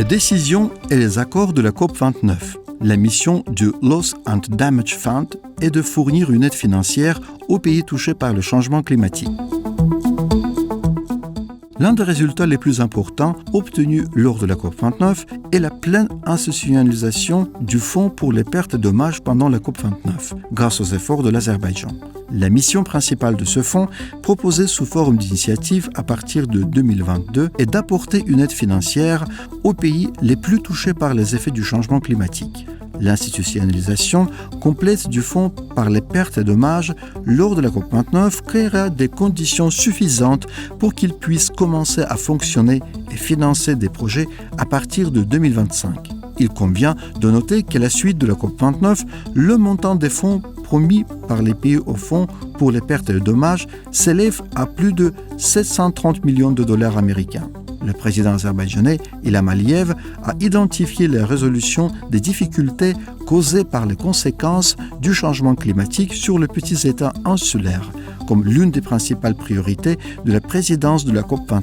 Les décisions et les accords de la COP29. La mission du Loss and Damage Fund est de fournir une aide financière aux pays touchés par le changement climatique. L'un des résultats les plus importants obtenus lors de la COP29 est la pleine institutionnalisation du Fonds pour les pertes et dommages pendant la COP29, grâce aux efforts de l'Azerbaïdjan. La mission principale de ce fonds, proposée sous forme d'initiative à partir de 2022, est d'apporter une aide financière aux pays les plus touchés par les effets du changement climatique. L'institutionnalisation complète du fonds par les pertes et dommages lors de la COP29 créera des conditions suffisantes pour qu'il puisse commencer à fonctionner et financer des projets à partir de 2025. Il convient de noter qu'à la suite de la COP29, le montant des fonds promis par les pays au fonds pour les pertes et les dommages s'élève à plus de 730 millions de dollars américains. Le président azerbaïdjanais Ilham Aliyev a identifié la résolution des difficultés causées par les conséquences du changement climatique sur les petits États insulaires comme l'une des principales priorités de la présidence de la COP29.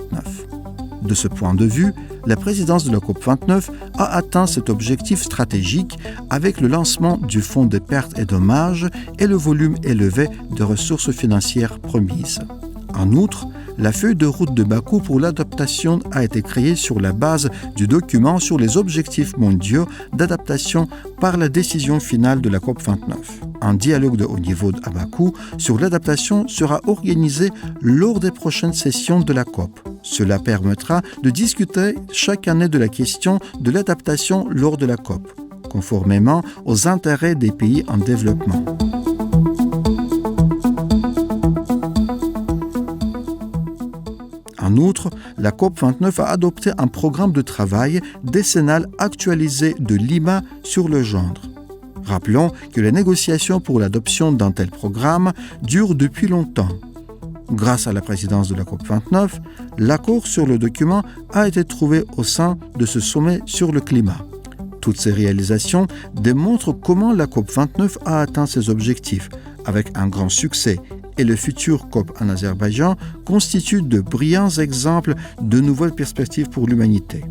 De ce point de vue, la présidence de la COP29 a atteint cet objectif stratégique avec le lancement du Fonds des pertes et dommages et le volume élevé de ressources financières promises. En outre, la feuille de route de Bakou pour l'adaptation a été créée sur la base du document sur les objectifs mondiaux d'adaptation par la décision finale de la COP29. Un dialogue de haut niveau à Bakou sur l'adaptation sera organisé lors des prochaines sessions de la COP. Cela permettra de discuter chaque année de la question de l'adaptation lors de la COP, conformément aux intérêts des pays en développement. En outre, la COP29 a adopté un programme de travail décennal actualisé de Lima sur le genre. Rappelons que les négociations pour l'adoption d'un tel programme durent depuis longtemps. Grâce à la présidence de la COP29, l'accord sur le document a été trouvé au sein de ce sommet sur le climat. Toutes ces réalisations démontrent comment la COP29 a atteint ses objectifs avec un grand succès et le futur COP en Azerbaïdjan constitue de brillants exemples de nouvelles perspectives pour l'humanité.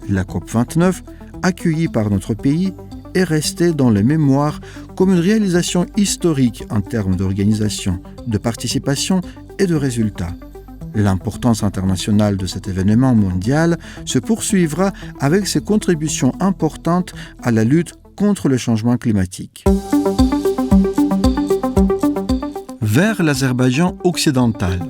La COP29, accueillie par notre pays, est restée dans les mémoires comme une réalisation historique en termes d'organisation, de participation et de résultats. L'importance internationale de cet événement mondial se poursuivra avec ses contributions importantes à la lutte contre le changement climatique. Vers l'Azerbaïdjan occidental.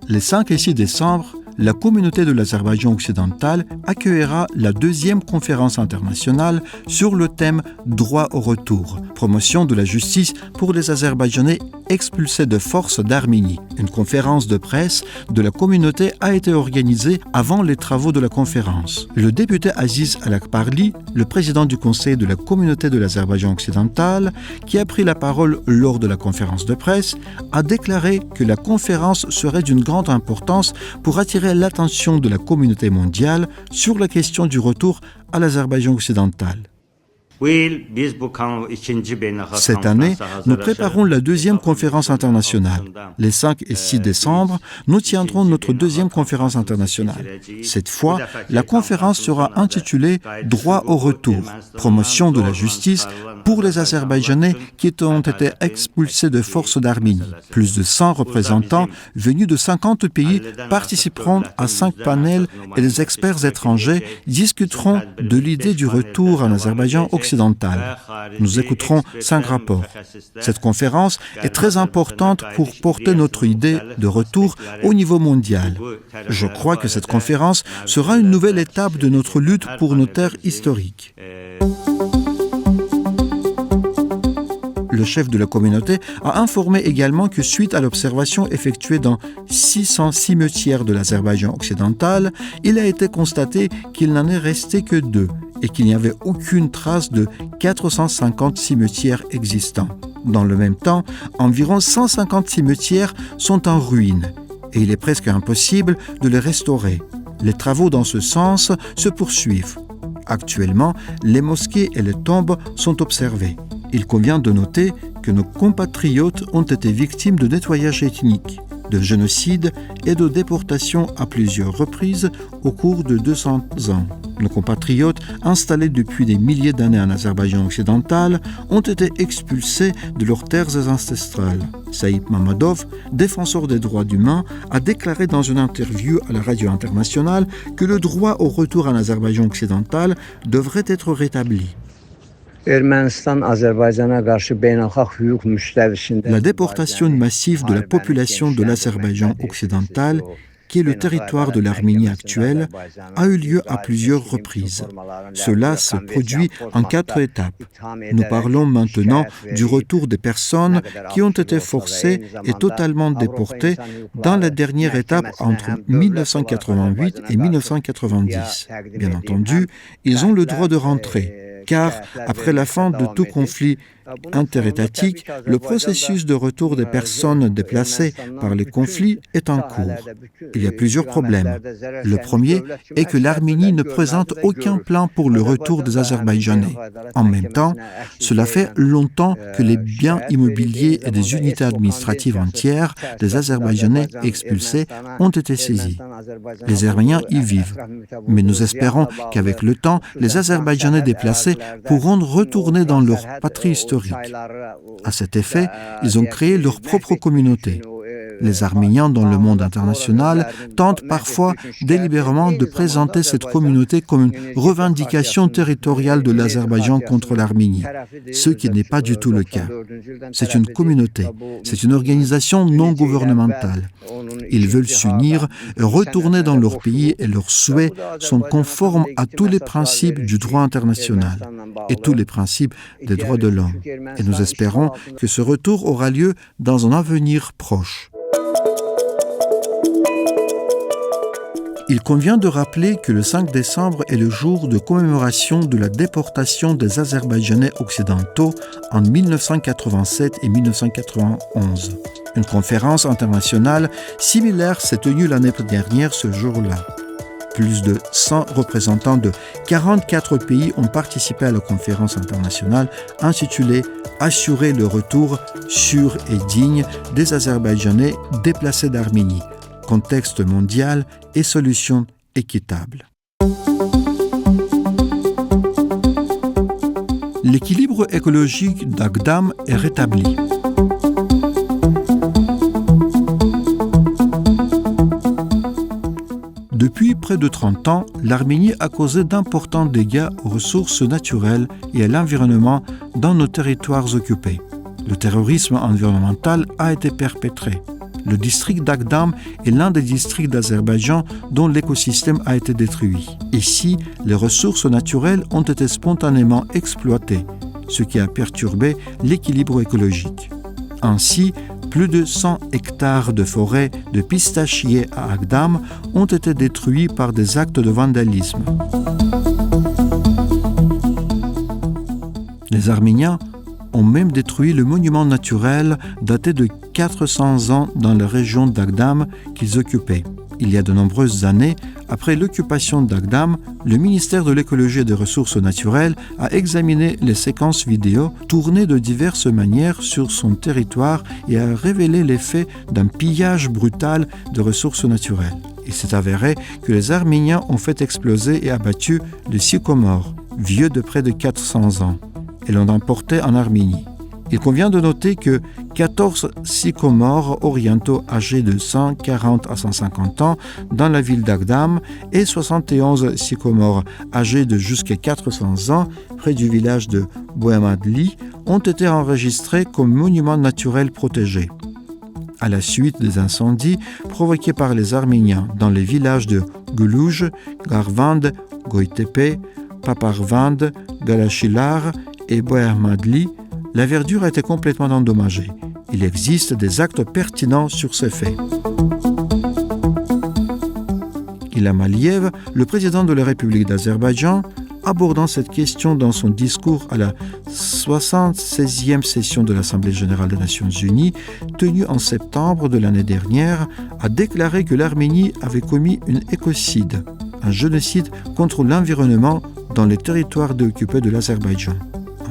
Les 5 et 6 décembre, la communauté de l'Azerbaïdjan occidental accueillera la 2e conférence internationale sur le thème « Droit au retour », promotion de la justice pour les Azerbaïdjanais expulsés de force d'Arménie. Une conférence de presse de la communauté a été organisée avant les travaux de la conférence. Le député Aziz Alakbarli, le président du conseil de la communauté de l'Azerbaïdjan occidental, qui a pris la parole lors de la conférence de presse, a déclaré que la conférence serait d'une grande importance pour attirer l'attention de la communauté mondiale sur la question du retour à l'Azerbaïdjan occidental. Cette année, nous préparons la 2e conférence internationale. Les 5 et 6 décembre, nous tiendrons notre 2e conférence internationale. Cette fois, la conférence sera intitulée « Droit au retour, promotion de la justice pour les Azerbaïdjanais qui ont été expulsés de force d'Arménie ». Plus de 100 représentants venus de 50 pays participeront à 5 panels et les experts étrangers discuteront de l'idée du retour en Azerbaïdjan occidental. Nous écouterons 5 rapports. Cette conférence est très importante pour porter notre idée de retour au niveau mondial. Je crois que cette conférence sera une nouvelle étape de notre lutte pour nos terres historiques. Le chef de la communauté a informé également que suite à l'observation effectuée dans 600 cimetières de l'Azerbaïdjan occidental, il a été constaté qu'il n'en est resté que 2 et qu'il n'y avait aucune trace de 450 cimetières existants. Dans le même temps, environ 150 cimetières sont en ruine et il est presque impossible de les restaurer. Les travaux dans ce sens se poursuivent. Actuellement, les mosquées et les tombes sont observées. Il convient de noter que nos compatriotes ont été victimes de nettoyage ethnique. de génocide et de déportation à plusieurs reprises au cours de 200 ans. Nos compatriotes, installés depuis des milliers d'années en Azerbaïdjan occidental, ont été expulsés de leurs terres ancestrales. Saïd Mamadov, défenseur des droits humains, a déclaré dans une interview à la radio internationale que le droit au retour en Azerbaïdjan occidental devrait être rétabli. La déportation massive de la population de l'Azerbaïdjan occidental, qui est le territoire de l'Arménie actuelle, a eu lieu à plusieurs reprises. Cela se produit en 4 étapes. Nous parlons maintenant du retour des personnes qui ont été forcées et totalement déportées dans la dernière étape entre 1988 et 1990. Bien entendu, ils ont le droit de rentrer, car après la fin de tout conflit interétatique, le processus de retour des personnes déplacées par les conflits est en cours. Il y a plusieurs problèmes. Le premier est que l'Arménie ne présente aucun plan pour le retour des Azerbaïdjanais. En même temps, cela fait longtemps que les biens immobiliers et des unités administratives entières des Azerbaïdjanais expulsés ont été saisis. Les Arméniens y vivent. Mais nous espérons qu'avec le temps, les Azerbaïdjanais déplacés pourront retourner dans leur patrie historique. À cet effet, ils ont créé leur propre communauté. Les Arméniens dans le monde international tentent parfois délibérément de présenter cette communauté comme une revendication territoriale de l'Azerbaïdjan contre l'Arménie, ce qui n'est pas du tout le cas. C'est une communauté, c'est une organisation non gouvernementale. Ils veulent s'unir et retourner dans leur pays et leurs souhaits sont conformes à tous les principes du droit international et tous les principes des droits de l'homme. Et nous espérons que ce retour aura lieu dans un avenir proche. Il convient de rappeler que le 5 décembre est le jour de commémoration de la déportation des Azerbaïdjanais occidentaux en 1987 et 1991. Une conférence internationale similaire s'est tenue l'année dernière ce jour-là. Plus de 100 représentants de 44 pays ont participé à la conférence internationale intitulée « Assurer le retour sûr et digne des Azerbaïdjanais déplacés d'Arménie ». Contexte mondial et solutions équitables. L'équilibre écologique d'Agdam est rétabli. Depuis près de 30 ans, l'Arménie a causé d'importants dégâts aux ressources naturelles et à l'environnement dans nos territoires occupés. Le terrorisme environnemental a été perpétré. Le district d'Agdam est l'un des districts d'Azerbaïdjan dont l'écosystème a été détruit. Ici, les ressources naturelles ont été spontanément exploitées, ce qui a perturbé l'équilibre écologique. Ainsi, plus de 100 hectares de forêt de pistachiers à Agdam ont été détruits par des actes de vandalisme. Les Arméniens ont même détruit le monument naturel daté de 400 ans dans la région d'Agdam qu'ils occupaient. Il y a de nombreuses années, après l'occupation d'Agdam, le ministère de l'écologie et des ressources naturelles a examiné les séquences vidéo tournées de diverses manières sur son territoire et a révélé les faits d'un pillage brutal de ressources naturelles. Il s'est avéré que les Arméniens ont fait exploser et abattu le sycomore, vieux de près de 400 ans, et l'ont emporté en Arménie. Il convient de noter que 14 sycomores orientaux âgés de 140 à 150 ans dans la ville d'Agdam et 71 sycomores âgés de jusqu'à 400 ans près du village de Boyamadli ont été enregistrés comme monuments naturels protégés. À la suite des incendies provoqués par les Arméniens dans les villages de Guluj, Garvand, Goytepe, Paparvand, Galashilar et Boyamadli, la verdure a été complètement endommagée. Il existe des actes pertinents sur ces faits. Ilham Aliyev, le président de la République d'Azerbaïdjan, abordant cette question dans son discours à la 76e session de l'Assemblée générale des Nations unies, tenue en septembre de l'année dernière, a déclaré que l'Arménie avait commis un écocide, un génocide contre l'environnement dans les territoires occupés de l'Azerbaïdjan.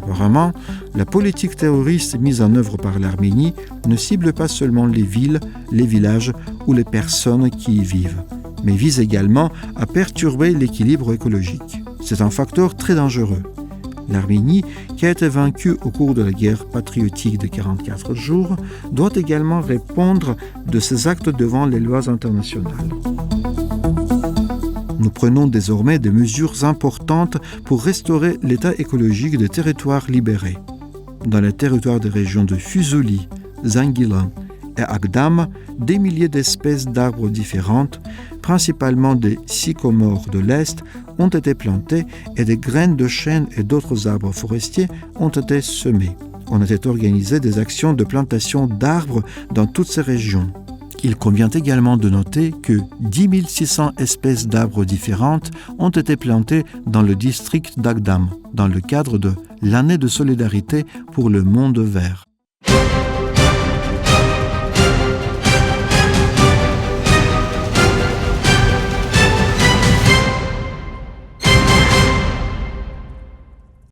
En Apparemment, la politique terroriste mise en œuvre par l'Arménie ne cible pas seulement les villes, les villages ou les personnes qui y vivent, mais vise également à perturber l'équilibre écologique. C'est un facteur très dangereux. L'Arménie, qui a été vaincue au cours de la guerre patriotique de 44 jours, doit également répondre de ses actes devant les lois internationales. Nous prenons désormais des mesures importantes pour restaurer l'état écologique des territoires libérés. Dans les territoires des régions de Fusuli, Zangilan et Agdam, des milliers d'espèces d'arbres différentes, principalement des sycomores de l'Est, ont été plantées et des graines de chêne et d'autres arbres forestiers ont été semées. On a organisé des actions de plantation d'arbres dans toutes ces régions. Il convient également de noter que 10 600 espèces d'arbres différentes ont été plantées dans le district d'Agdam, dans le cadre de l'année de solidarité pour le monde vert.